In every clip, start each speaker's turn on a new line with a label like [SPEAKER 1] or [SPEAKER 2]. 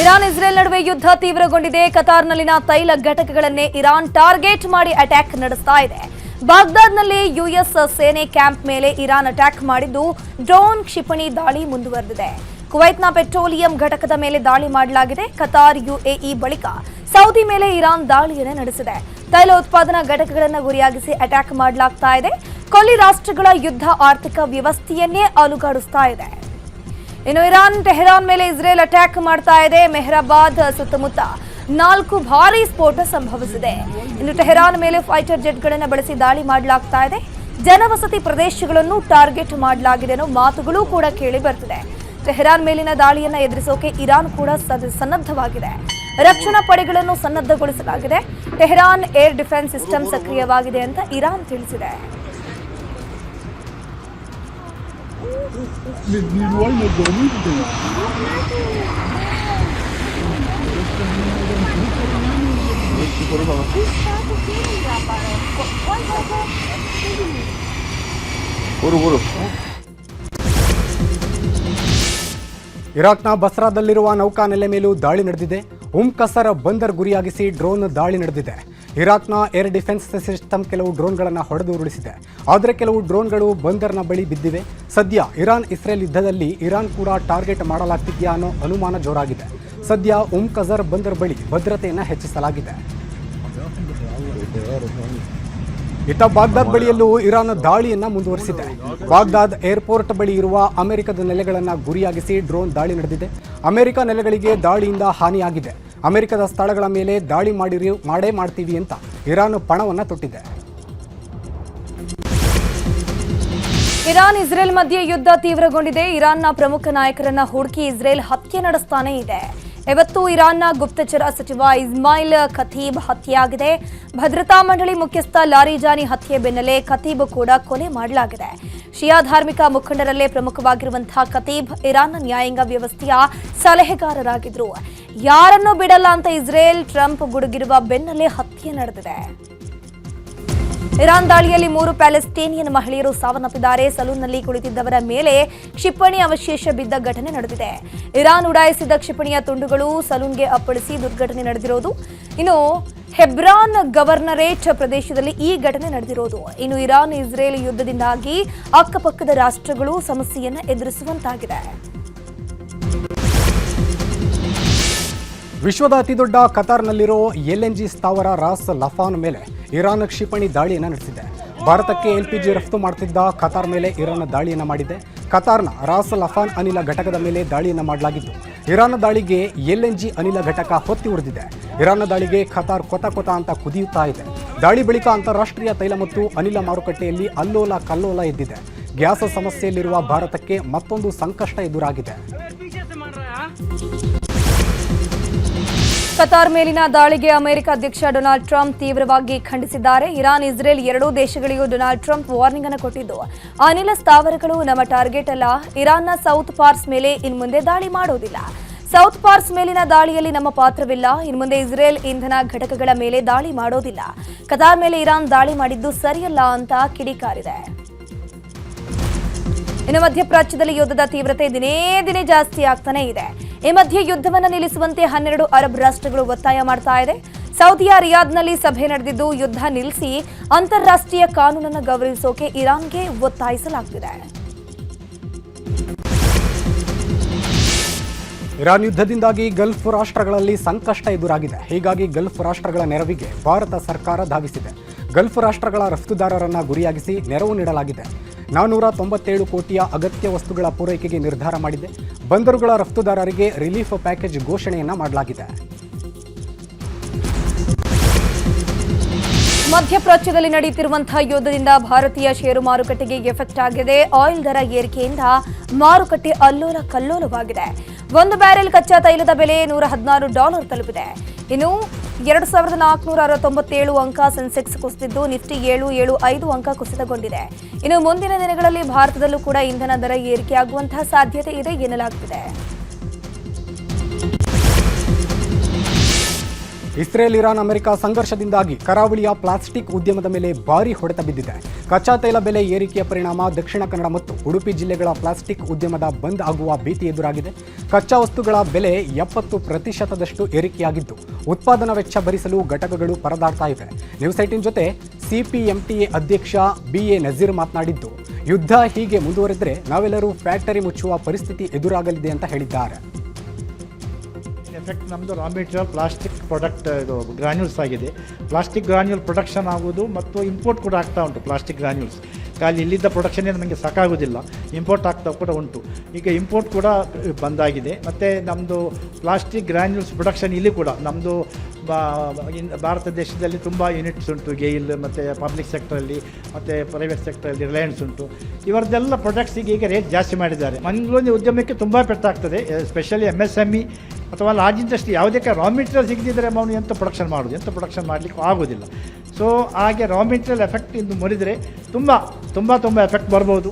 [SPEAKER 1] Iran Israel ನಡುವೆ ಯುದ್ಧ ತೀವ್ರಗೊಂಡಿದೆ. ಕತಾರ್ನಲ್ಲಿನ ತೈಲ ಘಟಕಗಳನ್ನೇ ಇರಾನ್ ಟಾರ್ಗೆಟ್ ಮಾಡಿ ಅಟ್ಯಾಕ್ ನಡೆಸ್ತಾ ಇದೆ. ಬಾಗ್ದಾದ್ನಲ್ಲಿ ಯುಎಸ್ ಸೇನೆ ಕ್ಯಾಂಪ್ ಮೇಲೆ ಇರಾನ್ ಅಟ್ಯಾಕ್ ಮಾಡಿದ್ದು ಡ್ರೋನ್ ಕ್ಷಿಪಣಿ ದಾಳಿ ಮುಂದುವರೆದಿದೆ. ಕುವೈತ್ನ ಪೆಟ್ರೋಲಿಯಂ ಘಟಕದ ಮೇಲೆ ದಾಳಿ ಮಾಡಲಾಗಿದೆ. ಕತಾರ್ ಯುಎಇ ಬಳಿಕ ಸೌದಿ ಮೇಲೆ ಇರಾನ್ ದಾಳಿಯನ್ನು ನಡೆಸಿದೆ. ತೈಲ ಉತ್ಪಾದನಾ ಘಟಕಗಳನ್ನು ಗುರಿಯಾಗಿಸಿ ಅಟ್ಯಾಕ್ ಮಾಡಲಾಗ್ತಾ ಇದೆ. ಕೊಲ್ಲಿ ರಾಷ್ಟ್ರಗಳ ಯುದ್ಧ ಆರ್ಥಿಕ ವ್ಯವಸ್ಥೆಯನ್ನೇ ಅಲುಗಾಡಿಸ್ತಾ ಇದೆ. ಇನ್ನು ಇರಾನ್ ಟೆಹರಾನ್ ಮೇಲೆ ಇಸ್ರೇಲ್ ಅಟ್ಯಾಕ್ ಮಾಡ್ತಾ ಇದೆ. ಮೆಹರಾಬಾದ್ ಸುತ್ತಮುತ್ತ 4 ಭಾರೀ ಸ್ಫೋಟ ಸಂಭವಿಸಿದೆ. ಇನ್ನು ಟೆಹರಾನ್ ಮೇಲೆ ಫೈಟರ್ ಜೆಟ್ಗಳನ್ನು ಬಳಸಿ ದಾಳಿ ಮಾಡಲಾಗ್ತಾ ಇದೆ. ಜನವಸತಿ ಪ್ರದೇಶಗಳನ್ನು ಟಾರ್ಗೆಟ್ ಮಾಡಲಾಗಿದೆ ಅನ್ನೋ ಮಾತುಗಳು ಕೂಡ ಕೇಳಿ ಬರ್ತಿದೆ. ಟೆಹರಾನ್ ಮೇಲಿನ ದಾಳಿಯನ್ನು ಎದುರಿಸೋಕೆ ಇರಾನ್ ಕೂಡ ಸನ್ನದ್ಧವಾಗಿದೆ. ರಕ್ಷಣಾ ಪಡೆಗಳನ್ನು ಸನ್ನದ್ಧಗೊಳಿಸಲಾಗಿದೆ. ಟೆಹರಾನ್ ಏರ್ ಡಿಫೆನ್ಸ್ ಸಿಸ್ಟಮ್ ಸಕ್ರಿಯವಾಗಿದೆ ಅಂತ ಇರಾನ್ ತಿಳಿಸಿದೆ.
[SPEAKER 2] ಇರಾಕ್ನ ಬಸ್ರಾದಲ್ಲಿರುವ ನೌಕಾನೆಲೆ ಮೇಲೂ ದಾಳಿ ನಡೆದಿದೆ. ಕಸರ್ ಬಂದರ್ ಗುರಿಯಾಗಿಸಿ ಡ್ರೋನ್ ದಾಳಿ ನಡೆದಿದೆ. ಇರಾಕ್ನ ಏರ್ ಡಿಫೆನ್ಸ್ ಸಿಸ್ಟಮ್ ಕೆಲವು ಡ್ರೋನ್ಗಳನ್ನು ಹೊಡೆದು ಉರುಳಿಸಿದೆ. ಆದರೆ ಕೆಲವು ಡ್ರೋನ್ಗಳು ಬಂದರ್ನ ಬಳಿ ಬಿದ್ದಿವೆ. ಸದ್ಯ ಇರಾನ್ ಇಸ್ರೇಲ್ ಯುದ್ಧದಲ್ಲಿ ಇರಾನ್ ಕೂಡ ಟಾರ್ಗೆಟ್ ಮಾಡಲಾಗ್ತಿದೆಯಾ ಅನ್ನೋ ಅನುಮಾನ ಜೋರಾಗಿದೆ. ಸದ್ಯ ಕಸರ್ ಬಂದರ್ ಬಳಿ ಭದ್ರತೆಯನ್ನು ಹೆಚ್ಚಿಸಲಾಗಿದೆ. ಇತ್ತ ಬಾಗ್ದಾದ್ ಬಳಿಯಲ್ಲೂ ಇರಾನ್ ದಾಳಿಯನ್ನು ಮುಂದುವರಿಸಿದೆ. ಬಾಗ್ದಾದ್ ಏರ್ಪೋರ್ಟ್ ಬಳಿ ಇರುವ ಅಮೆರಿಕದ ನೆಲೆಗಳನ್ನು ಗುರಿಯಾಗಿಸಿ ಡ್ರೋನ್ ದಾಳಿ ನಡೆದಿದೆ. ಅಮೆರಿಕ ನೆಲೆಗಳಿಗೆ ದಾಳಿಯಿಂದ ಹಾನಿಯಾಗಿದೆ. ಅಮೆರಿಕದ ಸ್ಥಳಗಳ ಮೇಲೆ ದಾಳಿ ಮಾಡೇ ಮಾಡ್ತೀವಿ ಅಂತ ಇರಾನ್ ಪಣವನ್ನು ತೊಟ್ಟಿದೆ.
[SPEAKER 1] ಇರಾನ್ ಇಸ್ರೇಲ್ ಮಧ್ಯೆ ಯುದ್ಧ ತೀವ್ರಗೊಂಡಿದೆ. ಇರಾನ್ನ ಪ್ರಮುಖ ನಾಯಕರನ್ನ ಹುಡುಕಿ ಇಸ್ರೇಲ್ ಹತ್ಯೆ ನಡೆಸ್ತಾನೇ ಇದೆ. ಇವತ್ತು ಇರಾನ್ನ ಗುಪ್ತಚರ ಸಚಿವ ಇಸ್ಮಾಯಿಲ್ ಖತೀಬ್ ಹತ್ಯೆಯಾಗಿದೆ. ಭದ್ರತಾ ಮಂಡಳಿ ಮುಖ್ಯಸ್ಥ ಲಾರಿಜಾನಿ ಹತ್ಯೆ ಬೆನ್ನಲ್ಲೇ ಖತೀಬ್ ಕೂಡ ಕೊಲೆ ಮಾಡಲಾಗಿದೆ. ಶಿಯಾ ಧಾರ್ಮಿಕ ಮುಖಂಡರಲ್ಲೇ ಪ್ರಮುಖವಾಗಿರುವಂತಹ ಖತೀಬ್ ಇರಾನ್ನ ನ್ಯಾಯಾಂಗ ವ್ಯವಸ್ಥೆಯ ಸಲಹೆಗಾರರಾಗಿದ್ರು. ಯಾರನ್ನೂ ಬಿಡಲ್ಲ ಅಂತ ಇಸ್ರೇಲ್ ಟ್ರಂಪ್ ಗುಡುಗಿರುವ ಬೆನ್ನಲ್ಲೇ ಹತ್ಯೆ ನಡೆದಿದೆ. ಇರಾನ್ ದಾಳಿಯಲ್ಲಿ 3 ಪ್ಯಾಲೆಸ್ಟೇನಿಯನ್ ಮಹಿಳೆಯರು ಸಾವನ್ನಪ್ಪಿದ್ದಾರೆ. ಸಲೂನ್ನಲ್ಲಿ ಕುಳಿತಿದ್ದವರ ಮೇಲೆ ಕ್ಷಿಪಣಿ ಅವಶೇಷ ಬಿದ್ದ ಘಟನೆ ನಡೆದಿದೆ. ಇರಾನ್ ಉಡಾಯಿಸಿದ ಕ್ಷಿಪಣಿಯ ತುಂಡುಗಳು ಸಲೂನ್ಗೆ ಅಪ್ಪಳಿಸಿ ದುರ್ಘಟನೆ ನಡೆದಿರೋದು. ಇನ್ನು ಹೆಬ್ರಾನ್ ಗವರ್ನರೇಟ್ ಪ್ರದೇಶದಲ್ಲಿ ಈ ಘಟನೆ ನಡೆದಿರೋದು. ಇನ್ನು ಇರಾನ್ ಇಸ್ರೇಲ್ ಯುದ್ಧದಿಂದಾಗಿ ಅಕ್ಕಪಕ್ಕದ ರಾಷ್ಟ್ರಗಳು ಸಮಸ್ಯೆಯನ್ನು ಎದುರಿಸುವಂತಾಗಿದೆ.
[SPEAKER 2] ವಿಶ್ವದ ಅತಿದೊಡ್ಡ ಕತಾರ್ನಲ್ಲಿರೋ LNG ಸ್ಥಾವರ ರಾಸ್ ಲಫಾನ್ ಮೇಲೆ ಇರಾನ್ ಕ್ಷಿಪಣಿ ದಾಳಿಯನ್ನು ನಡೆಸಿದೆ. ಭಾರತಕ್ಕೆ LPG ರಫ್ತು ಮಾಡುತ್ತಿದ್ದ ಕತಾರ್ ಮೇಲೆ ಇರಾನ್ ದಾಳಿಯನ್ನು ಮಾಡಿದೆ. ಕತಾರ್ನ ರಾಸ್ ಲಫಾನ್ ಅನಿಲ ಘಟಕದ ಮೇಲೆ ದಾಳಿಯನ್ನು ಮಾಡಲಾಗಿದ್ದು, ಇರಾನ್ ದಾಳಿಗೆ LNG ಅನಿಲ ಘಟಕ ಹೊತ್ತಿ ಉರಿದಿದೆ. ಇರಾನ್ ದಾಳಿಗೆ ಕತಾರ್ ಕೊತ ಅಂತ ಕುದಿಯುತ್ತಾ ಇದೆ. ದಾಳಿ ಬಳಿಕ ಅಂತಾರಾಷ್ಟ್ರೀಯ ತೈಲ ಮತ್ತು ಅನಿಲ ಮಾರುಕಟ್ಟೆಯಲ್ಲಿ ಅಲ್ಲೋಲ ಕಲ್ಲೋಲ ಎದ್ದಿದೆ. ಗ್ಯಾಸ್ ಸಮಸ್ಯೆಯಲ್ಲಿರುವ ಭಾರತಕ್ಕೆ ಮತ್ತೊಂದು ಸಂಕಷ್ಟ ಎದುರಾಗಿದೆ.
[SPEAKER 1] ಕತಾರ್ ಮೇಲಿನ ದಾಳಿಗೆ ಅಮೆರಿಕ ಅಧ್ಯಕ್ಷ ಡೊನಾಲ್ಡ್ ಟ್ರಂಪ್ ತೀವ್ರವಾಗಿ ಖಂಡಿಸಿದ್ದಾರೆ. ಇರಾನ್ ಇಸ್ರೇಲ್ ಎರಡೂ ದೇಶಗಳಿಗೂ ಡೊನಾಲ್ಡ್ ಟ್ರಂಪ್ ವಾರ್ನಿಂಗ್ ಅನ್ನು ಕೊಟ್ಟಿದ್ದು, ಅನಿಲ ಸ್ಥಾವರಗಳು ನಮ್ಮ ಟಾರ್ಗೆಟ್ ಅಲ್ಲ. ಇರಾನ್ನ ಸೌತ್ ಪಾರ್ಸ್ ಮೇಲೆ ಇನ್ಮುಂದೆ ದಾಳಿ ಮಾಡೋದಿಲ್ಲ. ಸೌತ್ ಪಾರ್ಸ್ ಮೇಲಿನ ದಾಳಿಯಲ್ಲಿ ನಮ್ಮ ಪಾತ್ರವಿಲ್ಲ. ಇನ್ಮುಂದೆ ಇಸ್ರೇಲ್ ಇಂಧನ ಘಟಕಗಳ ಮೇಲೆ ದಾಳಿ ಮಾಡೋದಿಲ್ಲ. ಕತಾರ್ ಮೇಲೆ ಇರಾನ್ ದಾಳಿ ಮಾಡಿದ್ದು ಸರಿಯಲ್ಲ ಅಂತ ಕಿಡಿಕಾರಿದೆ. ಇನ್ನು ಮಧ್ಯಪ್ರಾಚ್ಯದಲ್ಲಿ ಯುದ್ಧದ ತೀವ್ರತೆ ದಿನೇ ದಿನೇ ಜಾಸ್ತಿ ಆಗ್ತಾನೆ ಇದೆ. ಈ ಮಧ್ಯೆ ಯುದ್ಧವನ್ನು ನಿಲ್ಲಿಸುವಂತೆ 12 ಅರಬ್ ರಾಷ್ಟ್ರಗಳು ಒತ್ತಾಯ ಮಾಡ್ತಾ ಇದೆ. ಸೌದಿಯ ರಿಯಾದ್ನಲ್ಲಿ ಸಭೆ ನಡೆದಿದ್ದು ಯುದ್ಧ ನಿಲ್ಲಿಸಿ ಅಂತಾರಾಷ್ಟ್ರೀಯ ಕಾನೂನನ್ನು ಗೌರವಿಸೋಕೆ ಇರಾನ್ಗೆ ಒತ್ತಾಯಿಸಲಾಗುತ್ತಿದೆ.
[SPEAKER 2] ಇರಾನ್ ಯುದ್ಧದಿಂದಾಗಿ ಗಲ್ಫ್ ರಾಷ್ಟ್ರಗಳಲ್ಲಿ ಸಂಕಷ್ಟ ಎದುರಾಗಿದೆ. ಹೀಗಾಗಿ ಗಲ್ಫ್ ರಾಷ್ಟ್ರಗಳ ನೆರವಿಗೆ ಭಾರತ ಸರ್ಕಾರ ಧಾವಿಸಿದೆ. ಗಲ್ಫ್ ರಾಷ್ಟ್ರಗಳ ರಫ್ತುದಾರರನ್ನ ಗುರಿಯಾಗಿಸಿ ನೆರವು ನೀಡಲಾಗಿದೆ. 497 ಕೋಟಿಯ ಅಗತ್ಯ ವಸ್ತುಗಳ ಪೂರೈಕೆಗೆ ನಿರ್ಧಾರ ಮಾಡಿದೆ. ಬಂದರುಗಳ ರಫ್ತುದಾರರಿಗೆ ರಿಲೀಫ್ ಪ್ಯಾಕೇಜ್ ಘೋಷಣೆಯನ್ನ ಮಾಡಲಾಗಿದೆ.
[SPEAKER 1] ಮಧ್ಯಪ್ರಾಚ್ಯದಲ್ಲಿ ನಡೆಯುತ್ತಿರುವಂತಹ ಯುದ್ಧದಿಂದ ಭಾರತೀಯ ಷೇರು ಮಾರುಕಟ್ಟೆಗೆ ಎಫೆಕ್ಟ್ ಆಗಿದೆ. ಆಯಿಲ್ ದರ ಏರಿಕೆಯಿಂದ ಮಾರುಕಟ್ಟೆ ಅಲ್ಲೋಲ ಕಲ್ಲೋಲವಾಗಿದೆ. 1 ಬ್ಯಾರೆಲ್ ಕಚ್ಚಾ ತೈಲದ ಬೆಲೆ $116 ತಲುಪಿದೆ. ಇನ್ನು 2467 ಅಂಕ ಸೆನ್ಸೆಕ್ಸ್ ಕುಸಿದಿದ್ದು, ನಿಫ್ಟಿ 775 ಅಂಕ ಕುಸಿತಗೊಂಡಿದೆ. ಇನ್ನು ಮುಂದಿನ ದಿನಗಳಲ್ಲಿ ಭಾರತದಲ್ಲೂ ಕೂಡ ಇಂಧನ ದರ ಏರಿಕೆಯಾಗುವಂತಹ ಸಾಧ್ಯತೆ ಇದೆ ಎನ್ನಲಾಗುತ್ತಿದೆ.
[SPEAKER 2] ಇಸ್ರೇಲ್ ಇರಾನ್ ಅಮೆರಿಕ ಸಂಘರ್ಷದಿಂದಾಗಿ ಕರಾವಳಿಯ ಪ್ಲಾಸ್ಟಿಕ್ ಉದ್ಯಮದ ಮೇಲೆ ಭಾರೀ ಹೊಡೆತ ಬಿದ್ದಿದೆ. ಕಚ್ಚಾ ತೈಲ ಬೆಲೆ ಏರಿಕೆಯ ಪರಿಣಾಮ ದಕ್ಷಿಣ ಕನ್ನಡ ಮತ್ತು ಉಡುಪಿ ಜಿಲ್ಲೆಗಳ ಪ್ಲಾಸ್ಟಿಕ್ ಉದ್ಯಮದ ಬಂದ್ ಆಗುವ ಭೀತಿ ಎದುರಾಗಿದೆ. ಕಚ್ಚಾ ವಸ್ತುಗಳ ಬೆಲೆ 70% ಏರಿಕೆಯಾಗಿದ್ದು ಉತ್ಪಾದನಾ ವೆಚ್ಚ ಭರಿಸಲು ಘಟಕಗಳು ಪರದಾಡ್ತಾ ಇವೆ. ನ್ಯೂಸ್ 18 ಜೊತೆ ಸಿಪಿಎಂಟಿಎ ಅಧ್ಯಕ್ಷ BA ನಜೀರ್ ಮಾತನಾಡಿದ್ದು, ಯುದ್ಧ ಹೀಗೆ ಮುಂದುವರೆದರೆ ನಾವೆಲ್ಲರೂ ಫ್ಯಾಕ್ಟರಿ ಮುಚ್ಚುವ ಪರಿಸ್ಥಿತಿ ಎದುರಾಗಲಿದೆ ಅಂತ ಹೇಳಿದ್ದಾರೆ.
[SPEAKER 3] ಎಫೆಕ್ಟ್ ನಮ್ಮದು ರಾ ಮೆಟೀರಿಯಲ್ ಪ್ಲಾಸ್ಟಿಕ್ ಪ್ರಾಡಕ್ಟ್ ಇದು ಗ್ರಾನ್ಯೂಲ್ಸ್ ಆಗಿದೆ. ಪ್ಲಾಸ್ಟಿಕ್ ಗ್ರಾನ್ಯೂಲ್ ಪ್ರೊಡಕ್ಷನ್ ಆಗೋದು ಮತ್ತು ಇಂಪೋರ್ಟ್ ಕೂಡ ಆಗ್ತಾ ಉಂಟು. ಪ್ಲಾಸ್ಟಿಕ್ ಗ್ರಾನ್ಯೂಲ್ಸ್ ಖಾಲಿ ಇಲ್ಲಿದ್ದ ಪ್ರೊಡಕ್ಷನ್ನೇ ನಮಗೆ ಸಾಕಾಗೋದಿಲ್ಲ, ಇಂಪೋರ್ಟ್ ಆಗ್ತಾ ಕೂಡ ಉಂಟು. ಈಗ ಇಂಪೋರ್ಟ್ ಕೂಡ ಬಂದಾಗಿದೆ. ಮತ್ತು ನಮ್ಮದು ಪ್ಲಾಸ್ಟಿಕ್ ಗ್ರಾನ್ಯೂಲ್ಸ್ ಪ್ರೊಡಕ್ಷನ್ ಇಲ್ಲಿ ಕೂಡ ನಮ್ಮದು ಭಾರತ ದೇಶದಲ್ಲಿ ತುಂಬ ಯೂನಿಟ್ಸ್ ಉಂಟು. ಗೇಲ್ ಮತ್ತು ಪಬ್ಲಿಕ್ ಸೆಕ್ಟರಲ್ಲಿ ಮತ್ತು ಪ್ರೈವೇಟ್ ಸೆಕ್ಟರಲ್ಲಿ ರಿಲಯನ್ಸ್ ಉಂಟು. ಇವರದ್ದೆಲ್ಲ ಪ್ರಾಡಕ್ಟ್ಸಿಗೆ ಈಗ ರೇಟ್ ಜಾಸ್ತಿ ಮಾಡಿದ್ದಾರೆ. ಮಂಗಳೂರಿನ ಉದ್ಯಮಕ್ಕೆ ತುಂಬ ಪೆಟ್ಟಾಗ್ತದೆ. ಎಸ್ಪೆಷಲಿ MSME ಅಥವಾ ಲಾರ್ಜ್ ಇಂಡಸ್ಟ್ರಿ ಯಾವುದಕ್ಕೆ ರಾ ಮೆಟೀರಿಯಲ್ ಸಿಗದಿದ್ದರೆ ಅವನು ಎಂಥ ಪ್ರೊಡಕ್ಷನ್ ಮಾಡೋದು, ಎಂಥ ಪ್ರೊಡಕ್ಷನ್ ಮಾಡಲಿಕ್ಕೆ ಆಗೋದಿಲ್ಲ. ಸೊ ಹಾಗೆ ರಾ ಮೆಟೀರಿಯಲ್ ಎಫೆಕ್ಟ್ ಇಂದು ಮುರಿದರೆ ತುಂಬ ಎಫೆಕ್ಟ್ ಬರ್ಬೋದು.